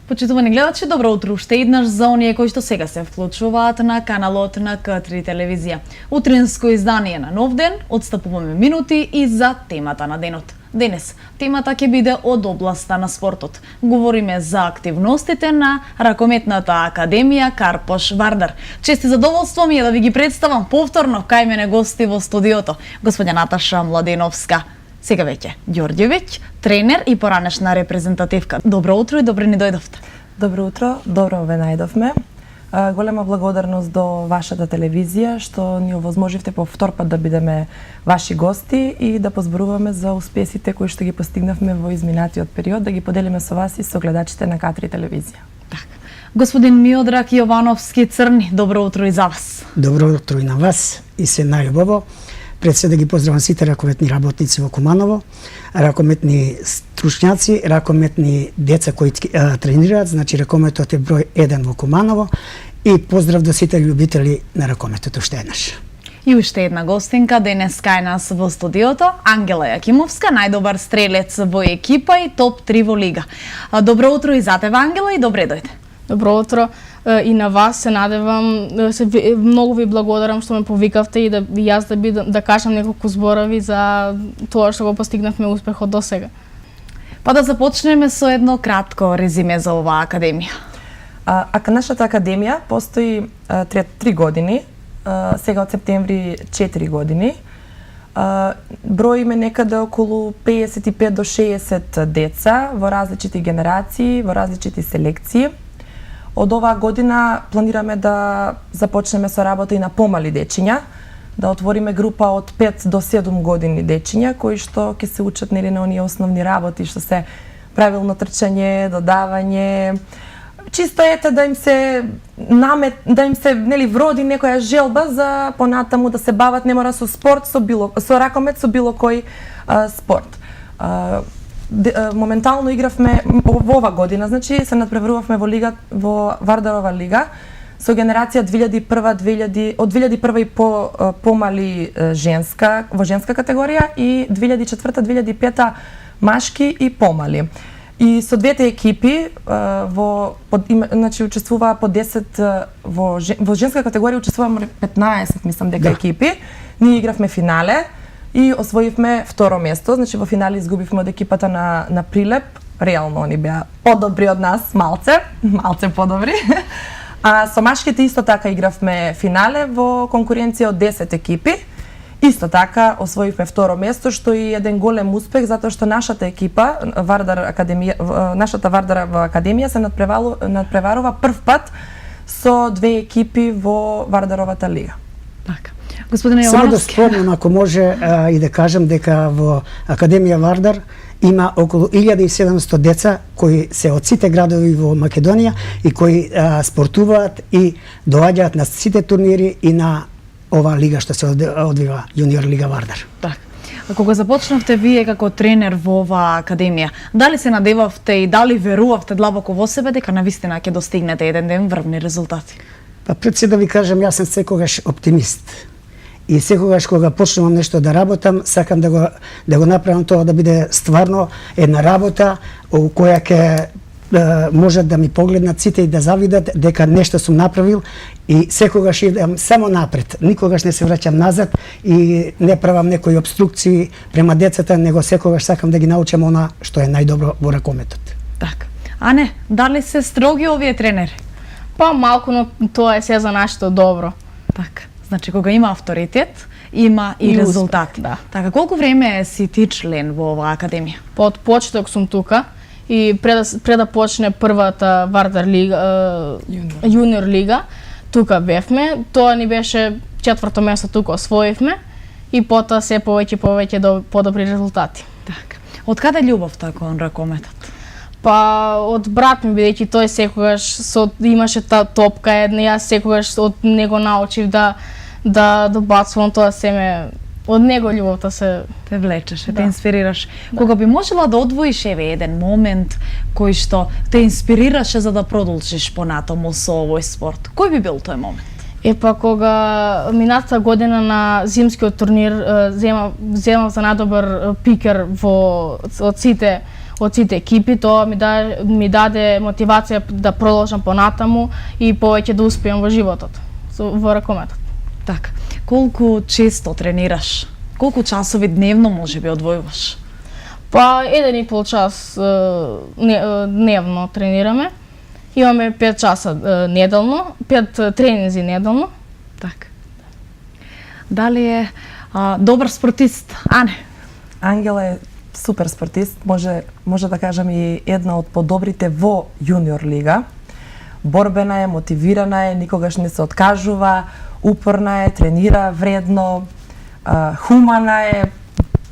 Почитувани гледачи, добро утро уште еднаш за оние кои што сега се вклучуваат на каналот на К3 телевизија. Утринско издание на Нов ден, отстапуваме минути и за темата на денот. Денес темата ќе биде од областа на спортот. Говориме за активностите на Ракометната академија Карпош Вардар. Чести задоволство ми е да ви ги представам повторно кај мене гости во студиото. Господја Наташа Младеновска, сега веќе Ѓорѓевиќ, тренер и поранешна репрезентативка. Добро утро и добре ни дојдовте. Добро утро, добро ве најдовме. Голема благодарност до вашата телевизија што ни овозможивте по втор пат да бидеме ваши гости и да позборуваме за успесите кои што ги постигнавме во изминатиот период, да ги поделиме со вас и со гледачите на К3 телевизија. Так. Господин Миодраг Јовановски Црни, добро утро и за вас. Добро утро и на вас и се најубаво. Пред се да ги поздравам сите ракометни работници во Куманово, ракометни стручњаци, ракометни деца кои тренираат, значи ракометот е број 1 во Куманово и поздрав до сите љубители на ракометот уште еднаш. И уште една гостинка денес кај нас во студиото, Ангела Јакимовска, најдобар стрелец во екипа и топ 3 во лига. Добро утро и за тебе, Ангела, и добре дојде. Добро утро и на вас, се надевам, многу ви благодарам што ме повикавте и јас да кажам неколку зборови за тоа што го постигнавме успехот до сега. Па да започнеме со едно кратко резиме за оваа академија. Нашата академија постои 3 години, сега од септември 4 години. Броиме некаде околу 55 до 60 деца во различити генерации, во различити селекции. Од оваа година планираме да започнеме со работа и на помали дечиња, да отвориме група од 5 до 7 години дечиња кои што ќе се учат нели на оние основни работи што се правилно трчање, додавање, чисто ете да им се нели вроди некоја желба за понатаму да се бават, не мора со спорт, со ракомет, со било кој спорт. Моментално игравме во ова година, значи се надпреварувавме во Вардарова лига со генерација 2001 од 2001 и помали во женска категорија и 2004-2005 машки и помали. И со двете екипи значи учествуваа по 10 во женска категорија учествуваа 15 мислам дека екипи. Ние игравме финале и освоивме второ место, значи во финале изгубивме од екипата на Прилеп, реално они беа подобри од нас, малце подобри. А со машките исто така игравме финале во конкуренција од 10 екипи. Исто така освоивме второ место, што е еден голем успех затоа што нашата екипа, нашата Вардарова академија се надпреварува прв пат со две екипи во Вардаровата лига. Така. Господине Јовановски. Само да спомнам, ако може и да кажем дека во Академија Вардар има околу 1700 деца кои се од сите градови во Македонија и кои спортуваат и доаѓаат на сите турнири и на оваа лига што се одвива Јуниор лига Вардар. Так. А кога започнавте вие како тренер во оваа академија, дали се надевавте и дали верувавте длабоко во себе дека навистина ќе достигнете еден ден врвни резултати? Па пред се да ви кажам, јас сум секогаш оптимист. И секогаш кога почнувам нешто да работам, сакам да го направам тоа да биде стварно една работа која ќе можат да ми погледнат сите и да завидат дека нешто сум направил и секогаш идам само напред. Никогаш не се враќам назад и не правам некои обструкции према децата, него секогаш сакам да ги научам она што е најдобро во ракометот. Така. А не, дали се строги овие тренери? Па малку, но тоа е се за нашето добро. Така. Значи, кога има авторитет, има и резултати. Да. Така, колку време си ти член во оваа академија? Па од почеток сум тука и пред да почне првата Вардар лига, Јуниор лига, тука бевме. Тоа ни беше 4-то место, тука освоивме и потоа се повеќе и повеќе до подобри резултати. Така. Од каде љубовта кон ракометот? Па од брат ми, бидејќи тој секогаш имаше топка една, јас секогаш од него научив да добацувам, тоа семе од него љубовта се Те влечеше, те инспирираш. Кога би можела да одвоиш еден момент кој што те инспирираше за да продолжиш понатаму со овој спорт, кој би бил тој момент? Епа, кога минатата година на зимскиот турнир земав за најдобар пикер од сите екипи, тоа ми даде мотивација да продолжам понатаму и повеќе да успеам во животот, во ракометот. Така. Колку често тренираш? Колку часови дневно може би одвојуваш? Па 1,5 час дневно тренираме. Имаме 5 часа неделно, 5 тренинзи неделно. Така. Дали е добар спортист? Ане? Ангела е супер спортист, може да кажам и една од подобрите во јуниор лига. Борбена е, мотивирана е, никогаш не се откажува, упорна е, тренира вредно, хумана е,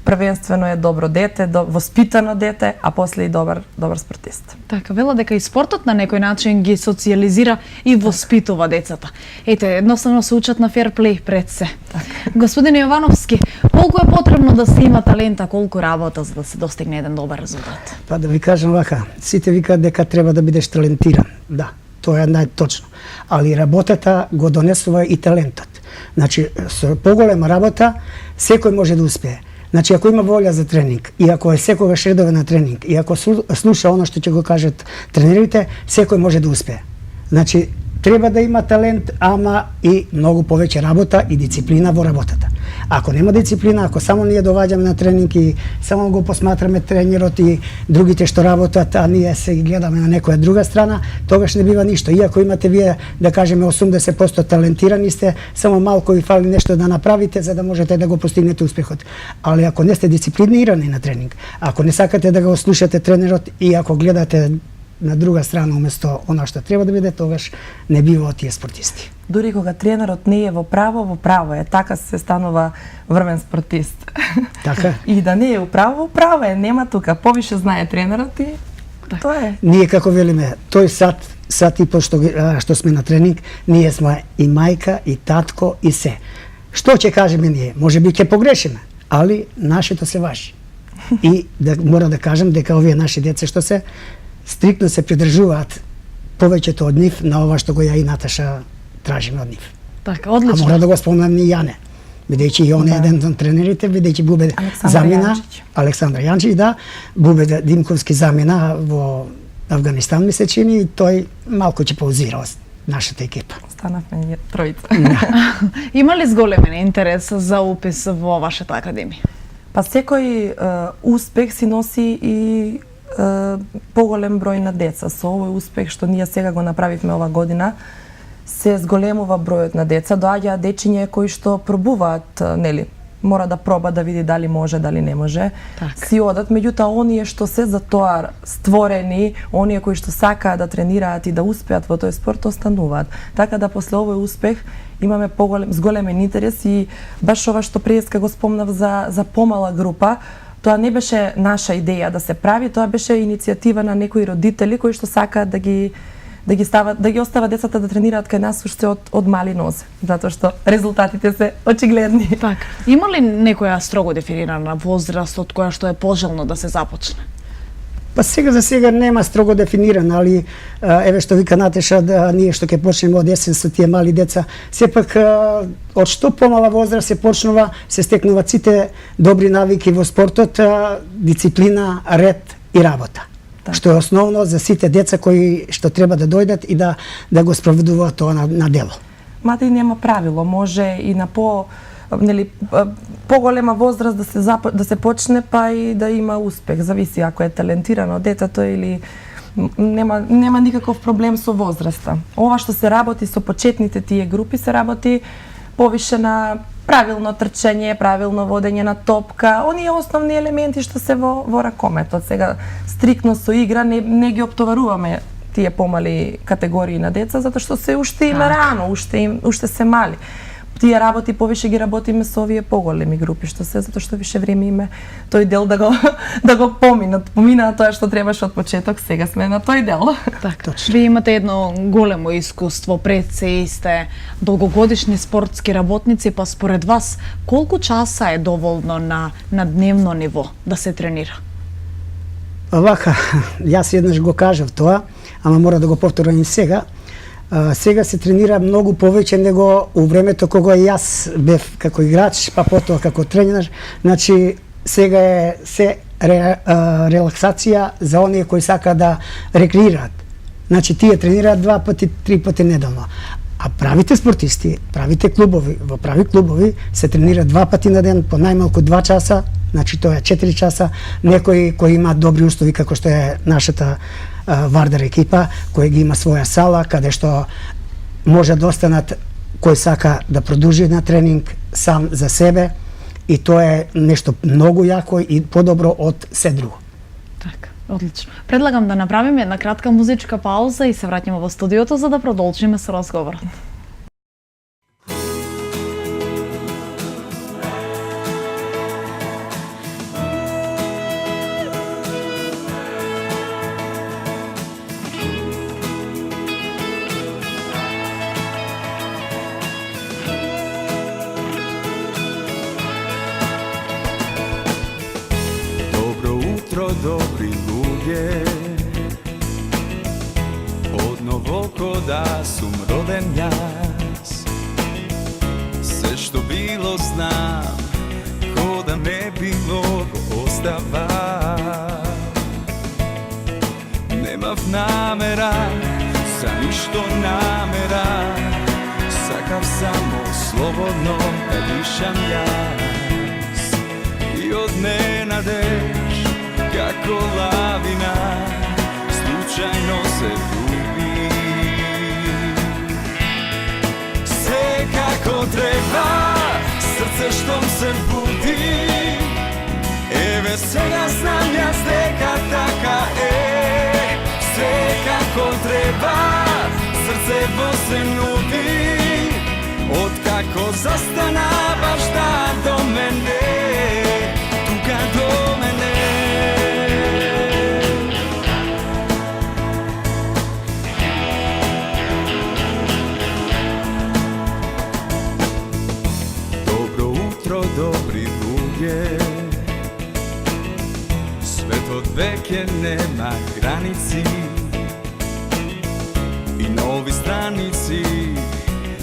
првенствено е добро дете, воспитано дете, а после и добар спортист. Така, вела дека и спортот на некој начин ги социализира и воспитува децата. Ете, едноставно се учат на фер плей пред се. Така. Господин Јовановски, колку е потребно да се има талента, колку работа за да се достигне еден добар резултат? Па да ви кажам вака, сите викаат дека треба да бидеш талентиран. Да, тоа е најточно. Али работата го донесува и талентот. Значи, со поголема работа, секој може да успее. Значи, ако има волја за тренинг, и ако е секогаш редовен на тренинг, и ако слуша оно што ќе го кажат тренерите, секој може да успее. Значи, треба да има талент, ама и многу повеќе работа и дисциплина во работата. Ако нема дисциплина, ако само ние доваѓаме на тренинг и само го посматраме тренерот и другите што работат, а ние се ги гледаме на некоја друга страна, тогаш не бива ништо. Иако имате вие, да кажеме, 80% талентирани сте, само малку ви фали нешто да направите за да можете да го постигнете успехот. Али ако не сте дисциплинирани на тренинг, ако не сакате да го слушате тренерот и ако гледате на друга страна уместо она што треба да биде, тогаш не бива од тие спортисти. Дури кога тренерот не е во право е, така се станува врвен спортист. Така. И да не е во право е, нема тука, повише знае тренерот и тоа е. Ние како велиме, тој сат и по што сме на тренинг, ние сме и мајка, и татко, и се. Што ќе кажеме ние? Може би ќе погрешиме, али нашето се важи. И мора да кажам дека овие наши деца што се стриктно се придржуваат повеќето од нив на ова што го ја и Наташа тражиме од нив. Така, А одлично. мора да го спомнам и Јане. Бидејќи и он е еден од тренерите, бидејќи бубе замина, Александра Јанчич, да, бубе Димковски замина во Авганистан, ми се чини, и тој малку ќе паузира од нашата екипа. Станавме тројца. Има ли зголемен интерес за упис во вашата академија? Па секој успех си носи и поголем број на деца. Со овој успех што ние сега го направивме ова година, се зголемува бројот на деца, доаѓаат дечиња кои што пробуваат, нели, мора да проба да види дали може, дали не може. Така. Си одат, меѓутоа оние што се за тоа створени, оние кои што сакаат да тренираат и да успеат во тој спорт, остануваат. Така да после овој успех имаме зголемен интерес и баш ова што преска го спомнав за помала група, тоа не беше наша идеја да се прави, тоа беше иницијатива на некои родители кои што сакаат да ги остават децата да тренираат кај нас уште од мали нозе, затоа што резултатите се очигледни. Така. Има ли некоја строго дефинирана возраст од која што е пожелно да се започне? Па сега за сега нема строго дефинирано, али еве што вика Натеша, да ние што ќе почнеме од есен со тие мали деца, сепак од што помала возраст се почнува, се стекнуваат сите добри навики во спортот, дисциплина, ред и работа. Так. Што е основно за сите деца кои што треба да дојдат и да го спроведуваат тоа на дело. Мада и нема правило, може и на поголема возраст да се почне, па и да има успех. Зависи ако е талентирано детето или нема никаков проблем со возраста. Ова што се работи со почетните тие групи се работи повише на правилно трчање, правилно водење на топка, оние основни елементи што се во ракометот. Сега стриктно со игра не ги оптоваруваме тие помали категории на деца затоа што се уште има рано, уште се мали. тие работи повише ги работиме со овие поголеми групи, што се затоа што више време име тој дел да го помина тоа што требаше од почеток, сега сме на тој дел. Така. Вие имате едно големо искуство, пред се и сте долгогодишни спортски работници, па според вас колку часа е доволно на дневно ниво да се тренира? Вака, јас еднаш го кажав тоа, ама мора да го повторам и сега. Сега се тренира многу повеќе него у времето кога јас бев како играч, па потоа како тренер. Значи, сега е се релаксација за оние кои сака да рекреираат. Значи, тие тренираат 2 пати, 3 пати неделно. А правите спортисти, правите клубови, во прави клубови се тренира 2 пати на ден, по најмалку 2 часа, значи тоа е 4 часа. Некои кои имаат добри услови, како што е нашата Вардар екипа, која ги има своја сала, каде што може да останат кој сака да продолжи на тренинг сам за себе, и тоа е нешто многу јако и подобро од се друго. Така, одлично. Предлагам да направиме една кратка музичка пауза и се враќаме во студиото за да продолжиме со разговорот. Dobri ludzie, od novoko da sum roden jas. Sve što bilo znam, ko da ne bilo go ostava. Nemav namera, za ništo namera, sakav samo slobodno da dišam jas. I od nenade kako lavina slučajno se ljubi. Sve kako treba, srce štom se budi. Eve сега znam ja zdeka taka sve kako treba, srce vo se nudi. Od kako zastanavaš da do mene, tuga do mene. Dobri ludzie, svet od veke nema granici i novi stranici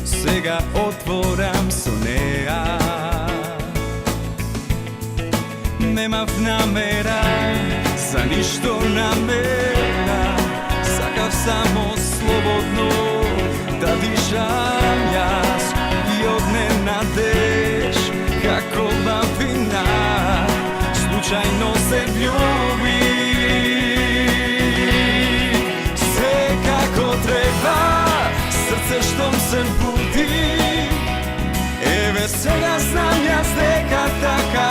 сега otvoram so neja. Nemav namera, za ništo namera, sakav samo slobodno da dišam jas i od nenadeš kako lavina slučajno se ljubi. Sve kako treba, srce štom se budi. Eve сега znam ja zdeka taka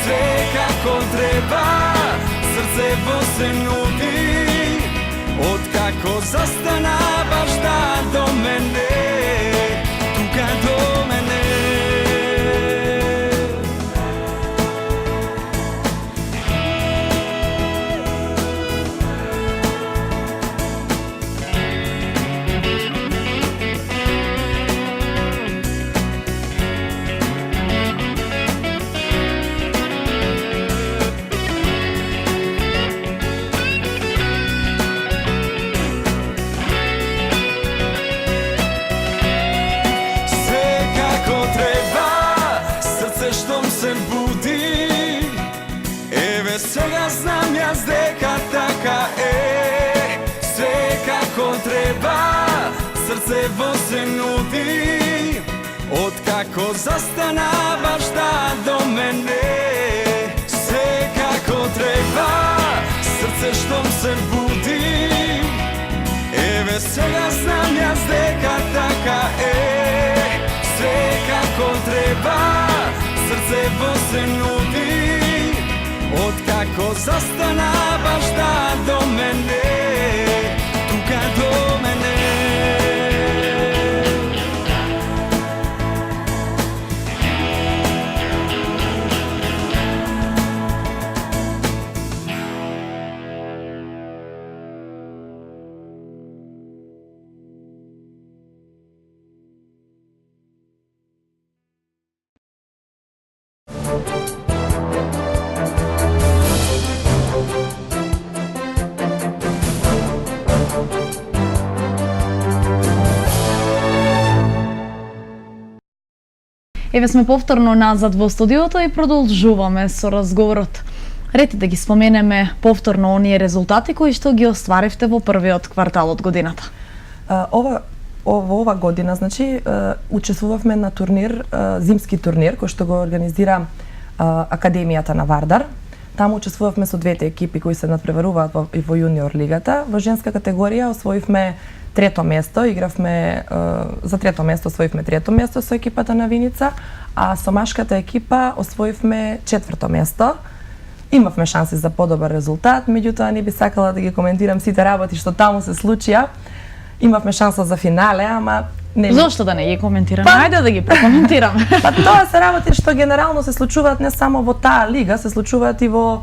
sve kako treba, srce vo se nudi. Od kako zastanavaš da do mene, tuga do mene. Сега знам јас дека така sve kako treba, srce vo se nudi. Od kako zastanavaš da do mene, sve kako treba, srce štom se budi. Eve сега знам јас дека така sve kako treba, srce vo se nudi. Od kako zastanavaš da do mene, tuga do mene. Еве сме повторно назад во студиото и продолжуваме со разговорот. Рете да ги споменеме повторно оние резултати кои што ги остваривте во првиот квартал од годината. Ова година, значи, учествувавме на турнир, зимски турнир, кој што го организира Академијата на Вардар. Таму учествувавме со двете екипи кои се надпреваруваат во јуниор лигата. Во женска категорија освоивме трето место, игравме за трето место, освоивме трето место со екипата на Виница, а со машката екипа освоивме четврто место. Имавме шанси за подобар резултат, меѓутоа не би сакала да ги коментирам сите работи што таму се случија. Имавме шанса за финале, ама не. Зошто да не ги коментираме? Ајде да ги прекоментираме. Па тоа се работи што генерално се случуваат не само во таа лига, се случуваат и во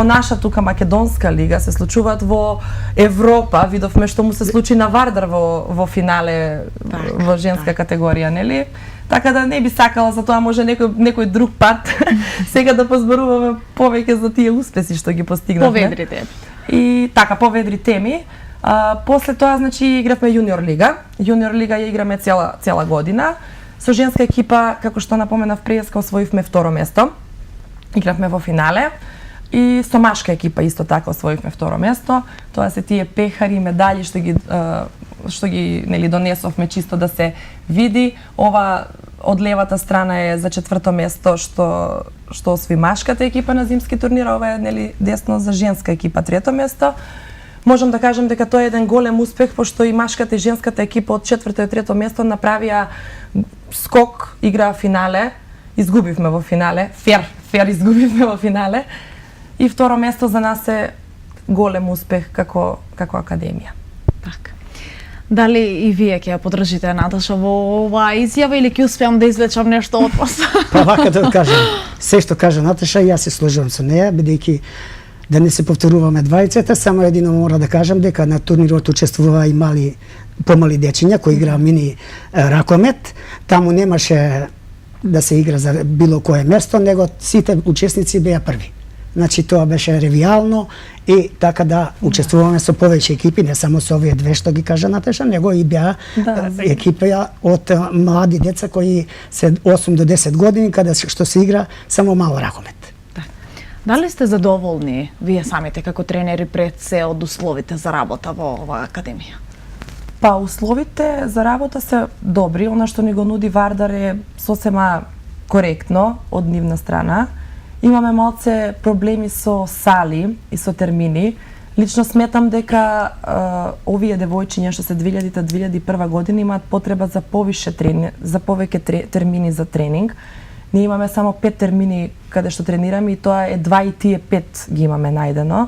наша тука македонска лига, се случуваат во Европа. Видовме што му се случи на Вардар во финале во женска категорија, нели? Така да не би сакала за тоа, може некој друг пат сега да позборуваме повеќе за тие успеси што ги постигнавме. Поведри теми. И така, поведри теми. После тоа, значи, игравме јуниор лига. Јуниор лига ја играме цела година. Со женска екипа, како што напоменав преска, освоивме второ место. Игравме во финале. И со машка екипа исто така освоивме второ место. Тоа се тие пехари, медали што ги нели донесовме чисто да се види. Ова од левата страна е за четврто место што освои машката екипа на зимски турнир, ова е нели десно за женска екипа трето место. Можам да кажам дека тоа е еден голем успех, пошто и машката и женската екипа од четврто и трето место направија скок, играа финале, изгубивме во финале, фер изгубивме во финале. И второ место за нас е голем успех како академија. Така. Дали и вие ќе ја поддржите Наташа во оваа изјава или ќе успеам да извлечам нешто од вас? Па вака да кажам, се што кажа Наташа, јас се сложувам со неја, бидејќи да не се повторуваме двајцата, само едино мора да кажам дека на турнирот учествува и помали дечиња кои играа мини ракомет. Таму немаше да се игра за било кое место, него сите учесници беа први. Значи тоа беше ревијално и така да учествуваме со повеќе екипи, не само со овие две што ги кажа Наташа, него и беа екипи од млади деца кои се 8 до 10 години, каде што се игра само мал ракомет. Дали сте задоволни вие самите како тренери пред се од условите за работа во оваа академија? Па условите за работа се добри, она што ни го нуди Вардар е сосема коректно од нивна страна. Имаме малце проблеми со сали и со термини. Лично сметам дека овие девојчиња што се 2000-2001 година имаат потреба за повеќе термини за тренинг. Ние имаме само 5 термини каде што тренираме и тоа е 2 и тие 5 ги имаме најдено.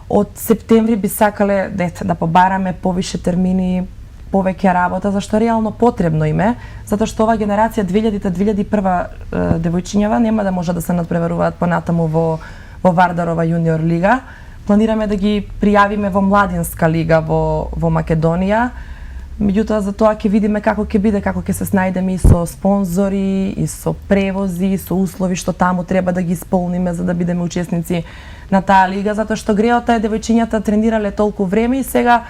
Од септември би сакале да побараме повише термини, повеќе работа, зашто реално потребно име, затоа што ова генерација 2000-2001 девојчињава нема да може да се надпреваруваат понатаму во Вардарова јуниор лига. Планираме да ги пријавиме во младинска лига во Македонија. Меѓутоа за тоа ќе видиме како ќе биде, како ќе се снајдеме и со спонзори, и со превози, и со услови што таму треба да ги исполниме за да бидеме учесници на таа лига, затоа што греото е девојчињата тренирале толку време и сега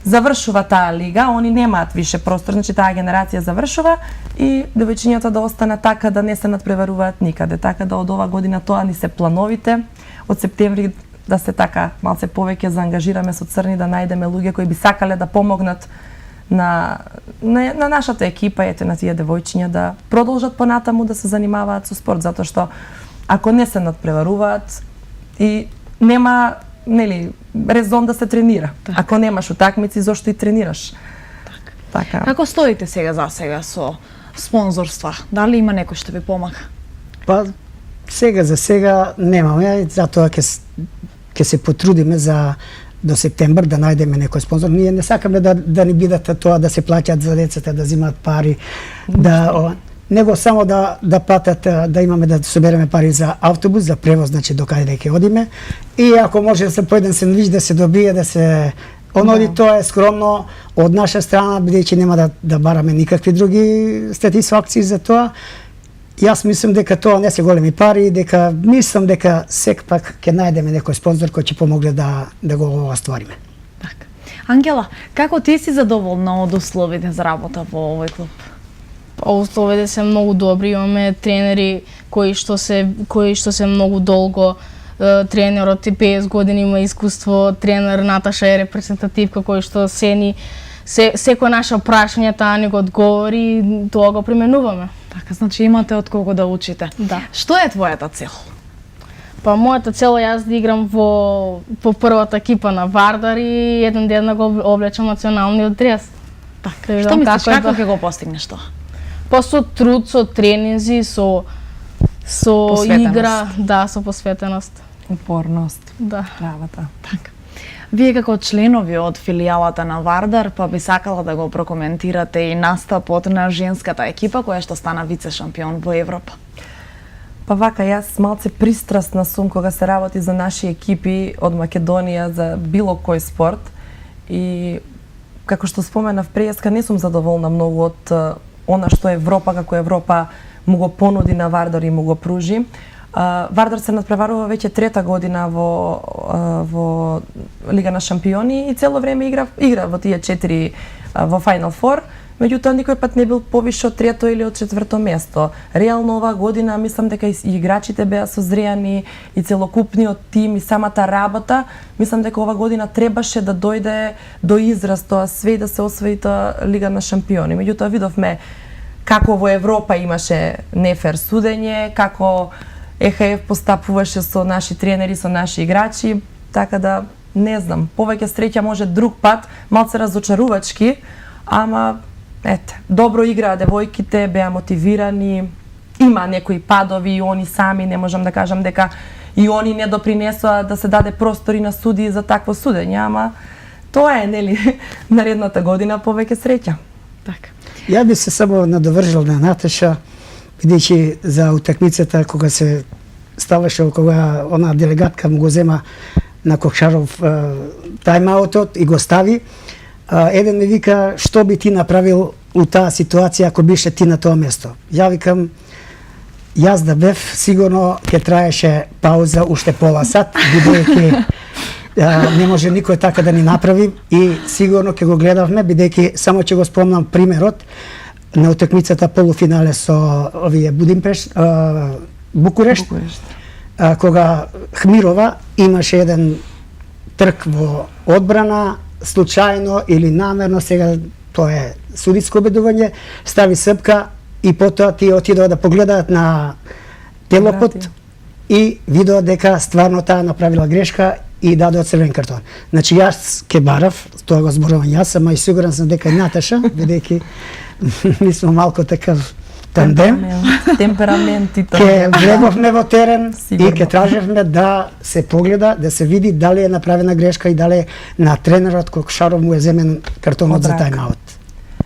завршува таа лига, они немаат више простор, значи таа генерација завршува и девојчињата да останат така да не се надпреваруваат никаде, така да од ова година тоа ни се плановите, од септември да се така малце повеќе заангажираме со Црни, да најдеме луѓе кои би сакале да помогнат на нашата екипа, ете на тие девојчиња да продолжат понатаму да се занимаваат со спорт, затоа што ако не се надпреваруваат и нема нели резон да се тренира. Так. Ако немаш утакмици, зошто и тренираш? Така. Како стоите сега со спонзорства? Дали има некој што ви помага? Па за сега немаме, затоа ќе се потрудиме до септембр да најдеме некој спонзор. Ние не сакаме да ни бидат тоа да се плаќаат за децата, да земаат пари, него само да платат, да имаме да собереме пари за автобус, за превоз, значи до каде ќе одиме. И ако може да се поеден сендвич да се добие, да се оноди, тоа е скромно од наша страна, бидејќи нема да бараме никакви други статисфакции за тоа. Јас мислам дека тоа не се големи пари, дека мислам дека сек пак ќе најдеме некој спонзор кој ќе помогне да го оствариме. Така. Ангела, како ти си задоволна од условите за работа во овој клуб? Па условите се многу добри, имаме тренери кои што се многу долго, тренерот е 50 години има искуство, тренер Наташа е репрезентативка кој што секој наше прашање таа ни го одговори и тоа го применуваме. Така, значи имате од кого да учите. Да. Што е твојата цел? Па мојата цел е јас да играм во првата екипа на Вардар и еден ден да го облечам националниот дрес. Така, што мислиш, како ќе го постигнеш тоа? Па со труд, со тренинзи, со игра, да, со посветеност. Упорност, Да. работа. Така. Вие како членови од филијалата на Вардар, па би сакала да го прокоментирате и настапот на женската екипа која што стана вице-шампион во Европа. Па вака, јас малце пристрасна сум кога се работи за наши екипи од Македонија за било кој спорт и како што споменав преска, не сум задоволна многу од она што Европа како Европа му го понуди на Вардар и му го пружи. Вардар се надпреварува веќе трета година во Лига на шампиони и цело време игра во тие 4 во Final Four. Меѓутоа никој пат не бил повише од трето или од четврто место. Реално оваа година мислам дека и играчите беа созреани и целокупниот тим и самата работа, мислам дека оваа година требаше да дојде до израз тоа све и да се освои тоа Лига на шампиони. Меѓутоа видовме како во Европа имаше нефер судење, како ЕХФ постапуваше со наши тренери, со наши играчи, така да не знам, повеќе среќа може друг пат, малце разочарувачки, ама ете, добро играа девојките, беа мотивирани, има некои падови и они сами, не можам да кажам дека и они не допринесоа да се даде простори на судии за такво судење, ама тоа е, нели, наредната година повеќе среќа. Така. Ја би се само надовржал на Наташа, бидејќи за утакмицата кога се ставаше кога она делегатка му го зема на Кокшаров тајмаутот и го стави, еден ми вика што би ти направил у таа ситуација ако беше ти на тоа место. Ја викам јас да бев сигурно ќе траеше пауза уште пола сат, бидејќи не може никој така да ни направи и сигурно ќе го гледавме, бидејќи само ќе го спомнам примерот на утакмицата полуфинале со овие Букурешт, кога Хмирова имаше еден трк во одбрана, случајно или намерно, сега тоа е судиско обедување, стави српка и потоа тие отидоа да погледаат на телопот и видоа дека стварно таа направила грешка и дадоа црвен картон. Значи јас ке барав, тоа го зборувам јас, ама и сигурен сум дека и Наташа, бидејќи ми сме малку такав тандем. Темпераментите. Ке влеговме во терен Сигурно. и ке тражевме да се погледа, да се види дали е направена грешка и дали на тренерот Кокшаров му е земен картонот за тајмаут.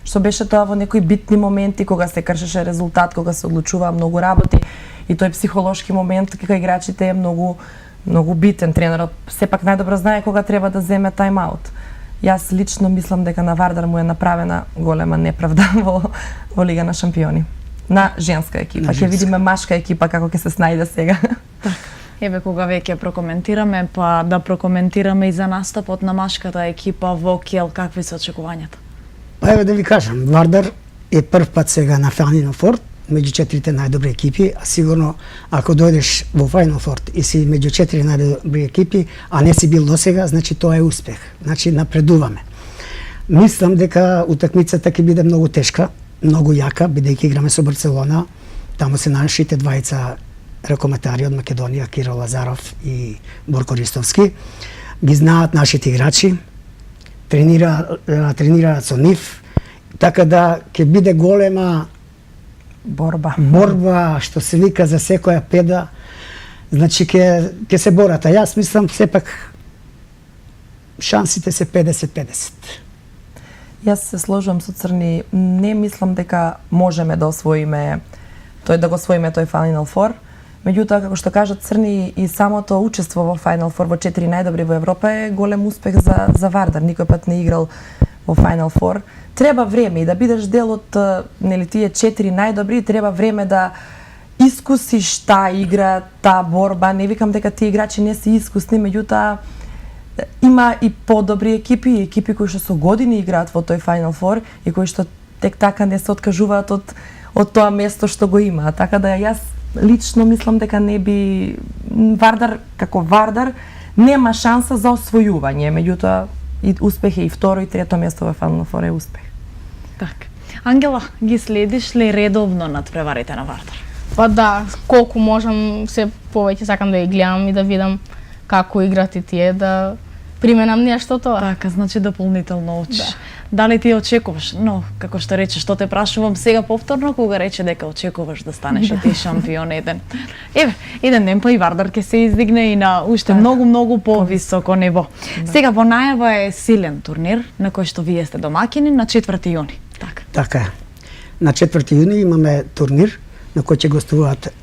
Што беше тоа во некои битни моменти кога се кршеше резултат, кога се одлучуваа многу работи и тој психолошки момент кога играчите е многу битен. Тренерот сепак најдобро знае кога треба да земе тајмаут. Јас лично мислам дека на Вардар му е направена голема неправда во Лига на шампиони. На женска екипа. Ќе видиме машка екипа како ќе се снајде сега. Еве кога веќе прокоментираме, па да прокоментираме и за настапот на машката екипа во Кел, какви се очекувањата? Па еве да ви кажам, Вардар е прв пат сега на Final Four, меѓу 4 најдобри екипи, а сигурно ако дојдеш во Final Four и си меѓу 4 најдобри екипи, а не си бил досега, значи тоа е успех. Значи напредуваме. Мислам дека утакмицата ќе биде многу тешка, многу јака, бидејќи играме со Барселона, таму се нашите двајца ракометари од Македонија, Кирил Лазаров и Борко Ристовски. Ги знаат нашите играчи, тренираат со нив, така да ќе биде голема борба, што се вика за секоја педа, значи ќе се борат. А јас мислам сепак шансите се 50-50. Јас се сложувам со Црни, не мислам дека можеме да освоиме да го освоиме тој Final Four. Меѓутоа, како што кажат Црни, и самото учество во Final Four во 4 најдобри во Европа е голем успех за Вардар. Никој пат не играл во Final Four. Треба време и да бидеш дел од нели тие 4 најдобри, треба време да искусиш таа игра, таа борба. Не викам дека тие играчи не се искусни, меѓутоа има и подобри екипи кои што со години играат во тој Final Four и кои што тек така не се откажуваат од тоа место што го има. Така да јас лично мислам дека не би Вардар како Вардар нема шанса за освојување, меѓутоа и успех е и второ и трето место во Final Four е успех. Така. Ангела, ги следиш ли редовно надпреварите на Вардар? Па да, колку можам, се повеќе сакам да ги гледам и да видам како играт и тие, да применам нешто тоа. Така, значи дополнително учиш. Да. Дали ти очекуваш? Но, како што речеш, што те прашувам сега повторно, кога рече дека очекуваш да станеш и ти шампион еден. Еве, еден ден па и Вардар ќе се издигне и на уште многу повисоко ниво. Сега во најава е силен турнир на кој што вие сте домаќини на 4 јуни. Така. Така е. На 4 јуни имаме турнир на кој ќе гостуваат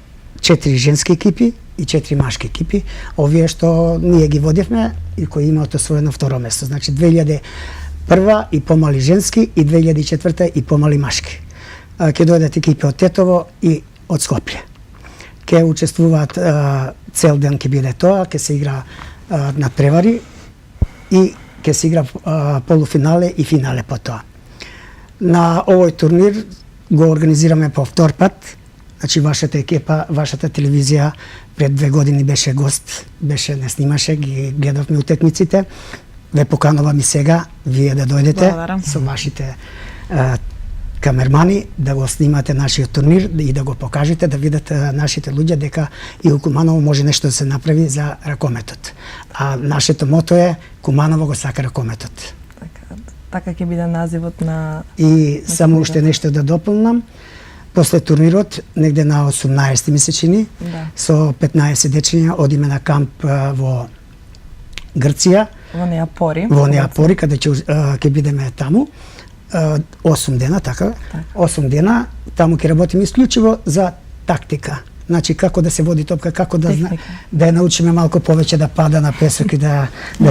4 женски екипи и 4 машки екипи. Овие што ние ги водевме и кои имаат освоено второ место. Значи 2001 и помали женски и 2004 и помали машки. Ќе дојдат екипи од Тетово и од Скопје. Ќе учествуваат цел ден ќе биде тоа, ќе се игра надпревари и ќе се игра полуфинале и финале по тоа. На овој турнир го организираме по втор пат. Значи вашата екипа, вашата телевизија пред 2 години беше гост, не снимаше, ги гледавме утекмиците. Ве поканувам и сега вие да дојдете со вашите камермани да го снимате нашиот турнир и да го покажете, да видат нашите луѓе дека и у Куманово може нешто да се направи за ракометот. А нашето мото е Куманово го сака ракометот. Така ќе биде називот на... И само уште нешто да дополнам. После турнирот, негде на 18 месечини, со 15 дечиња одиме на камп во Грција. Во Неапори. Во Неапори, каде ќе бидеме таму. 8 дена, така? 8 дена, таму ќе работиме исклучиво за тактика. Значи како да се води топка, како да ја научиме малку повеќе да пада на песок и да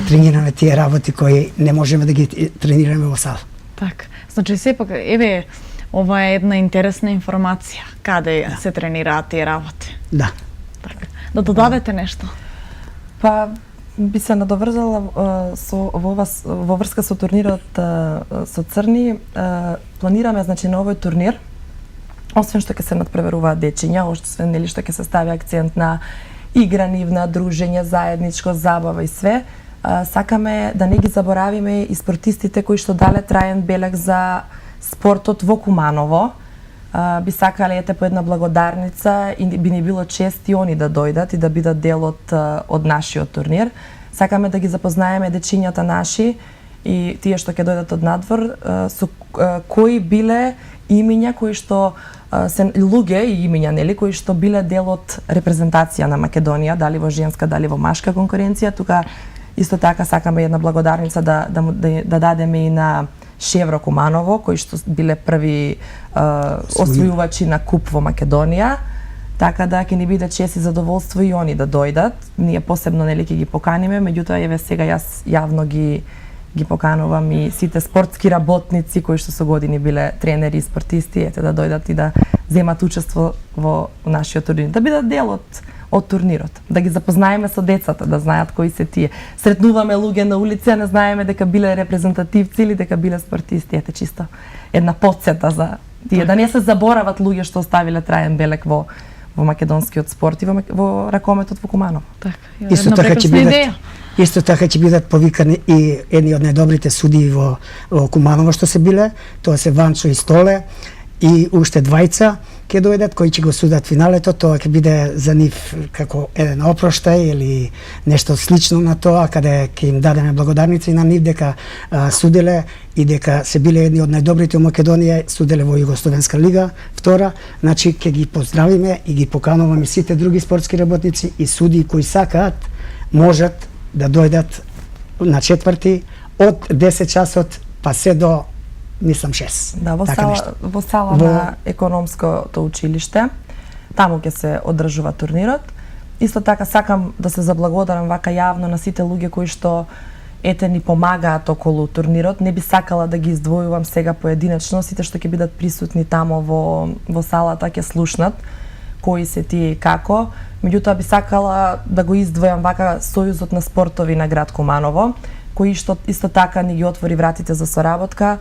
тренираме тие работи кои не можеме да ги тренираме во сала. Така. Значи сепак еве ова е една интересна информација каде се тренираат тие работи. Да. Така. Да додадете нешто. Па би се надоврзала во врска со турнирот со Црни. Планираме, значи, на овој турнир, освен што ќе се надпреверуваат дечиња, освен нели што ќе се стави акцент на игра нивна, дружење, заедничко, забава и све, сакаме да не ги заборавиме и спортистите кои што дале траен белег за спортот во Куманово. Би сакале по една благодарница и би ни било чест и они да дојдат и да бидат дел од нашиот турнир. Сакаме да ги запознаеме дечињата наши и тие што ќе дојдат од надвор со кои биле имиња кои што се луѓе и имиња, нели, кои што биле дел од репрезентација на Македонија, дали во женска, дали во машка конкуренција. Тука исто така сакаме една благодарница да дадеме и на Шевро Куманово, кои што биле први освојувачи на куп во Македонија. Така да ќе ни биде чест и задоволство и они да дојдат. Ние посебно нели ќе ги поканиме, меѓутоа еве сега јас јавно ги поканувам и сите спортски работници кои што со години биле тренери и спортисти, ете да дојдат и да земат учество во нашиот турнир, да бидат дел од турнирот, да ги запознаеме со децата, да знаат кои се тие. Сретнуваме луѓе на улица, не знаеме дека биле репрезентативци или дека биле спортисти, ете чисто една потсета за тие, да не се заборават луѓе што оставиле траен белег во македонскиот спорт и во ракометот во Куманово. Така, Исто така ќе бидат повикани и едни од најдобрите судии во Куманово што се биле, тоа се Ванчо и Столе и уште двајца ќе дојдат кои ќе го судат финалето, тоа ќе биде за нив како еден опроштај или нешто слично на тоа, каде ќе им дадеме благодарници на нив дека суделе и дека се биле едни од најдобрите во Македонија, суделе во Југословенска лига, втора, значи ќе ги поздравиме и ги покануваме сите други спортски работници и судии кои сакаат, можат да дојдат на 4 од 10 часот па се до мислам 6. Да, во сала на економското училиште. Таму ќе се одржува турнирот. Исто така сакам да се заблагодарам вака јавно на сите луѓе кои што ете ни помагаат околу турнирот. Не би сакала да ги издвојувам сега поединечно, сите што ќе бидат присутни таму во салата ќе слушнат кои се тие и како. Меѓутоа би сакала да го издвојам вака Сојузот на спортови на град Куманово, кој што исто така ни ги отвори вратите за соработка.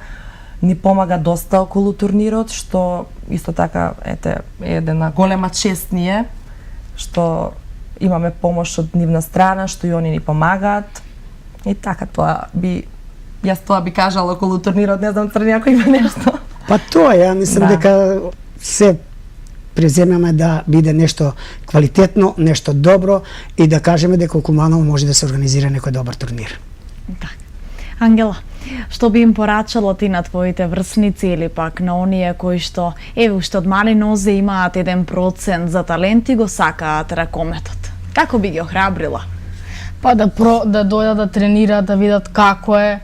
ни помага доста околу турнирот, што исто така е една голема чест ние, што имаме помош од нивна страна, што и они ни помагаат. И така јас тоа би кажала околу турнирот, не знам Црни ако има нешто. Па тоа, ја мислам дека се преземаме да биде нешто квалитетно, нешто добро и да кажеме дека Куманово може да се организира некој добар турнир. Така. Ангела, што би им порачала ти на твоите врсници или пак на оние кои што уште од мали нозе имаат 1% за талент и го сакаат ракометот? Како би ги охрабрила? Па да дојдат да тренираат, да видат како е,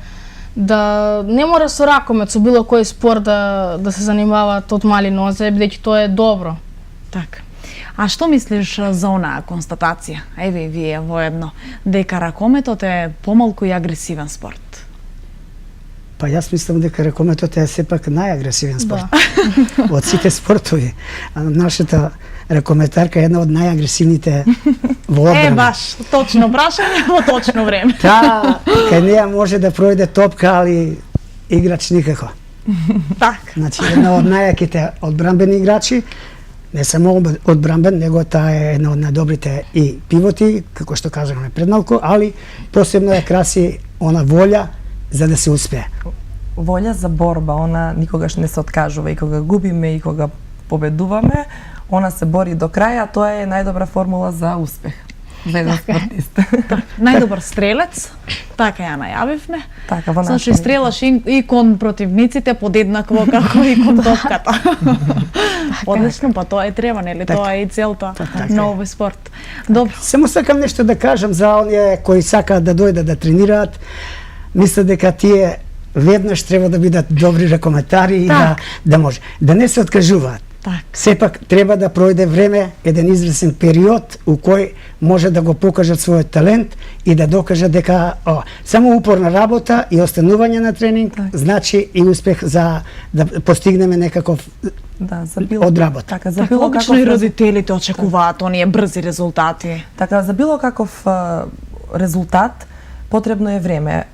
да не мора со ракомет, со било кој спорт да се занимаваат од мали нозе, бидејќи тоа е добро. Така. А што мислиш за онаа констатација, еве и вие воедно, дека ракометот е помалку и агресивен спорт? Па јас мислам дека ракометот е сепак најагресивен спорт. Од сите спортови. Нашата ракометарка е една од најагресивните во одбрана. Баш, точно прашање во точно време. Кај неја може да пројде топка, али играч никако. Така. Значи, една од најаките одбранбени играчи, не само одбранбен, него таа е една од најдобрите и пивоти, како што кажаме пред малку, али посебно ја краси она волја за да се успее. Волја за борба, она никогаш не се откажува и кога губиме и кога победуваме, она се бори до крај, а тоа е најдобра формула за успех. За еден спортист. Најдобар стрелец, така ја најавивме. Така, во Значи стрелаш и кон противниците подеднакво како и кон топката. Одлично, па тоа е треба, нели? Тоа е и целта на овој спорт. Добро. Само сакам нешто да кажам за оние кои сакаат да дојдат да тренираат. Мислам дека тие веднаш треба да бидат добри ракометари и да може. Да не се откажуваат. Сепак треба да пројде време, еден извесен период у кој може да го покажат својот талент и да докажат дека само упорна работа и останување на тренинг значи и успех за да постигнеме некаков одработок. Така, за било обично и родителите очекуваат оние брзи резултати. Така, за било каков резултат потребно е време.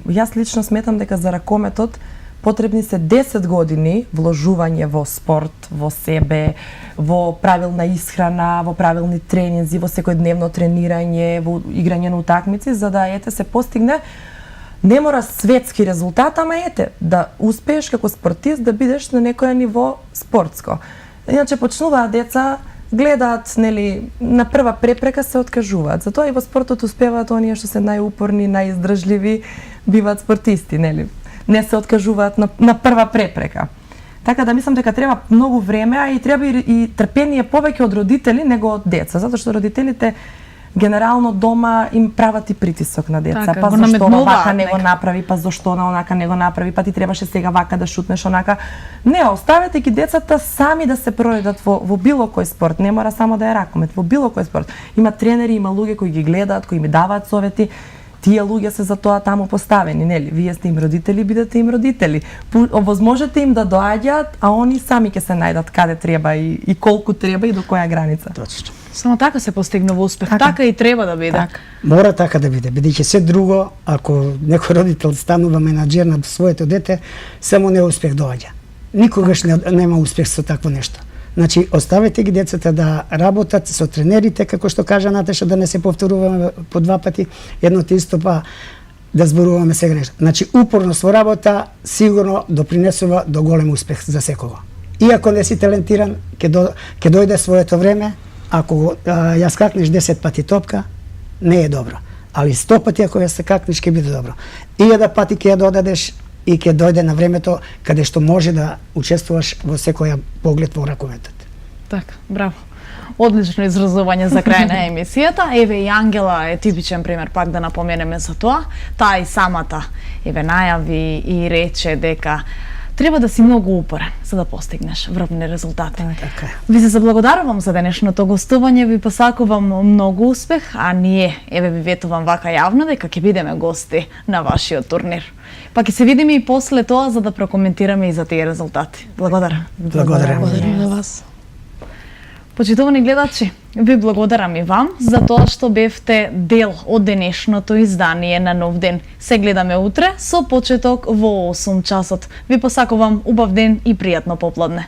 Јас лично сметам дека за ракометот потребни се 10 години вложување во спорт, во себе, во правилна исхрана, во правилни тренинзи, во секојдневно тренирање, во играње на утакмици, за да се постигне не мора светски резултат, ама да успееш како спортист да бидеш на некоја ниво спортско. Иначе почнуваат деца, гледаат, нели, на прва препрека се откажуваат. Затоа и во спортот успеваат оние што се најупорни, најиздржливи, биваат спортисти, нели? Не се откажуваат на прва препрека. Така да мислам дека треба многу време, а и треба и трпение повеќе од родители него од деца, затоа што родителите генерално дома им прават и притисок на деца. Така, па зашто вака не го направи, па зашто на онака не го направи, па ти требаше сега вака да шутнеш онака. Не, оставете ги децата сами да се пројдат во било кој спорт, не мора само да е ракомет, во било кој спорт. Има тренери, има луѓе кои ги гледаат, кои ми даваат совети. Тие луѓе се за тоа таму поставени, нели? Вие сте им родители, бидете им родители. Овозможете им да доаѓаат, а они сами ќе се најдат каде треба и колку треба и до која граница. Точно. Само така се постигнува успех. Така и треба да биде. Мора така да биде, бидејќи се друго, ако некој родител станува менаџер на своето дете, само неуспех доаѓа. Никогаш нема успех со такво нешто. Значи, оставете ги децата да работат со тренерите, како што кажа Наташа, да не се повторуваме по два пати, едното исто, па да зборуваме сега нешто. Значи, упорност во работа сигурно допринесува до голем успех за секого. Иако не си талентиран, ќе дојде своето време, ако ја скакнеш 10 пати топка, не е добро. Али 100 пати ако ја скакнеш, ќе биде добро. 1000 пати ќе ја додадеш, и ќе дојде на времето каде што може да учествуваш во секоја поглед во ракометот. Така, браво. Одлично изразување за крај на емисијата. Еве и Ангела е типичен пример, пак да напоменеме за тоа. Таа и самата најави и рече дека треба да си многу упорен за да постигнеш врвни резултати. Така. Ви се заблагодарувам за денешното гостување, ви посакувам многу успех, а ние еве ви ветувам вака јавно дека ќе бидеме гости на вашиот турнир. Па ќе се видиме и после тоа за да прокоментираме и за тие резултати. Благодарам. Благодарам. Благодарам за вас. Почитувани гледачи, ви благодарам и вам за тоа што бевте дел од денешното издание на Нов ден. Се гледаме утре со почеток во 8 часот. Ви посакувам убав ден и пријатно попладне.